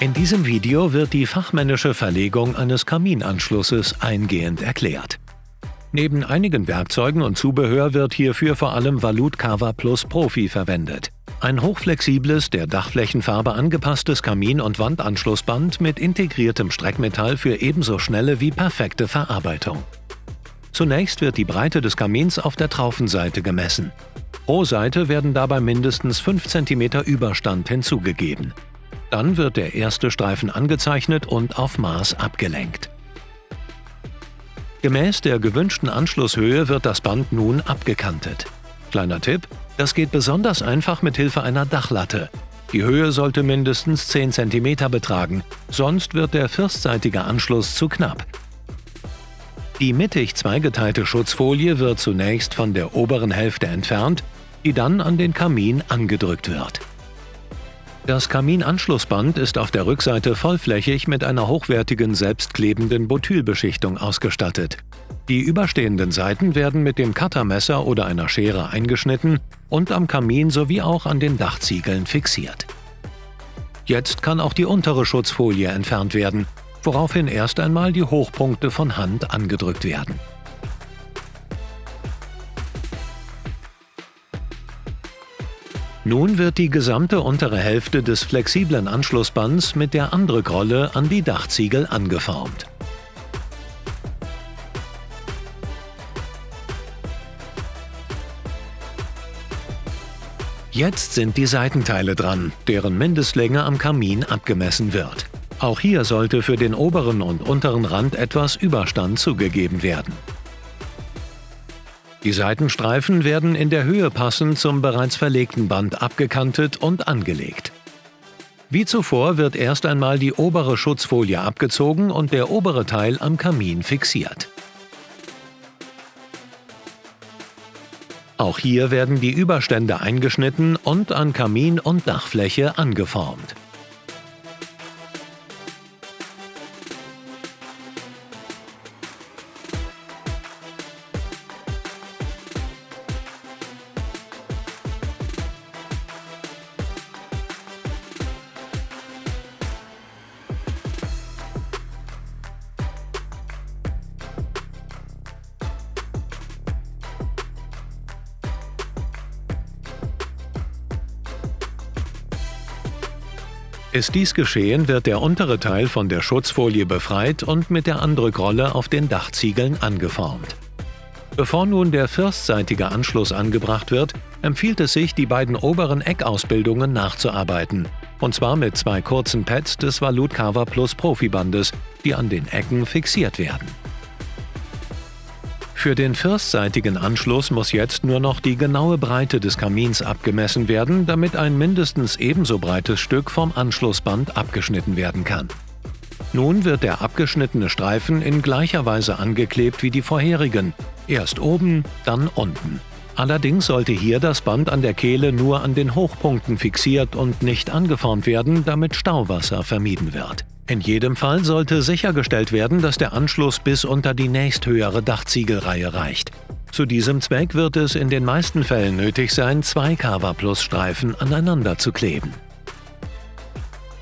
In diesem Video wird die fachmännische Verlegung eines Kaminanschlusses eingehend erklärt. Neben einigen Werkzeugen und Zubehör wird hierfür vor allem Valut Carver Plus Profi verwendet. Ein hochflexibles, der Dachflächenfarbe angepasstes Kamin- und Wandanschlussband mit integriertem Streckmetall für ebenso schnelle wie perfekte Verarbeitung. Zunächst wird die Breite des Kamins auf der Traufenseite gemessen. Pro Seite werden dabei mindestens 5 cm Überstand hinzugegeben. Dann wird der erste Streifen angezeichnet und auf Maß abgelenkt. Gemäß der gewünschten Anschlusshöhe wird das Band nun abgekantet. Kleiner Tipp: Das geht besonders einfach mit Hilfe einer Dachlatte. Die Höhe sollte mindestens 10 cm betragen, sonst wird der firstseitige Anschluss zu knapp. Die mittig zweigeteilte Schutzfolie wird zunächst von der oberen Hälfte entfernt, die dann an den Kamin angedrückt wird. Das Kaminanschlussband ist auf der Rückseite vollflächig mit einer hochwertigen, selbstklebenden Butylbeschichtung ausgestattet. Die überstehenden Seiten werden mit dem Cuttermesser oder einer Schere eingeschnitten und am Kamin sowie auch an den Dachziegeln fixiert. Jetzt kann auch die untere Schutzfolie entfernt werden, woraufhin erst einmal die Hochpunkte von Hand angedrückt werden. Nun wird die gesamte untere Hälfte des flexiblen Anschlussbands mit der Andrückrolle an die Dachziegel angeformt. Jetzt sind die Seitenteile dran, deren Mindestlänge am Kamin abgemessen wird. Auch hier sollte für den oberen und unteren Rand etwas Überstand zugegeben werden. Die Seitenstreifen werden in der Höhe passend zum bereits verlegten Band abgekantet und angelegt. Wie zuvor wird erst einmal die obere Schutzfolie abgezogen und der obere Teil am Kamin fixiert. Auch hier werden die Überstände eingeschnitten und an Kamin und Dachfläche angeformt. Ist dies geschehen, wird der untere Teil von der Schutzfolie befreit und mit der Andrückrolle auf den Dachziegeln angeformt. Bevor nun der firstseitige Anschluss angebracht wird, empfiehlt es sich, die beiden oberen Eckausbildungen nachzuarbeiten, und zwar mit 2 kurzen Pads des Valut Carver Plus Profibandes, die an den Ecken fixiert werden. Für den firstseitigen Anschluss muss jetzt nur noch die genaue Breite des Kamins abgemessen werden, damit ein mindestens ebenso breites Stück vom Anschlussband abgeschnitten werden kann. Nun wird der abgeschnittene Streifen in gleicher Weise angeklebt wie die vorherigen, erst oben, dann unten. Allerdings sollte hier das Band an der Kehle nur an den Hochpunkten fixiert und nicht angeformt werden, damit Stauwasser vermieden wird. In jedem Fall sollte sichergestellt werden, dass der Anschluss bis unter die nächsthöhere Dachziegelreihe reicht. Zu diesem Zweck wird es in den meisten Fällen nötig sein, 2 Carver Plus Streifen aneinander zu kleben.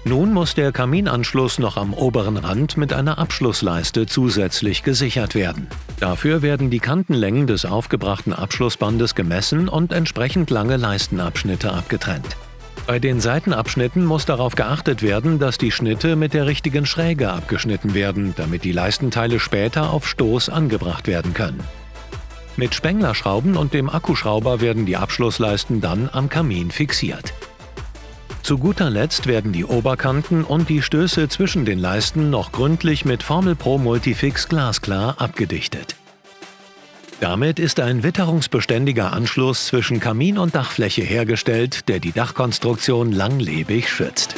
Nun muss der Kaminanschluss noch am oberen Rand mit einer Abschlussleiste zusätzlich gesichert werden. Dafür werden die Kantenlängen des aufgebrachten Abschlussbandes gemessen und entsprechend lange Leistenabschnitte abgetrennt. Bei den Seitenabschnitten muss darauf geachtet werden, dass die Schnitte mit der richtigen Schräge abgeschnitten werden, damit die Leistenteile später auf Stoß angebracht werden können. Mit Spenglerschrauben und dem Akkuschrauber werden die Abschlussleisten dann am Kamin fixiert. Zu guter Letzt werden die Oberkanten und die Stöße zwischen den Leisten noch gründlich mit Formel Pro Multifix glasklar abgedichtet. Damit ist ein witterungsbeständiger Anschluss zwischen Kamin und Dachfläche hergestellt, der die Dachkonstruktion langlebig schützt.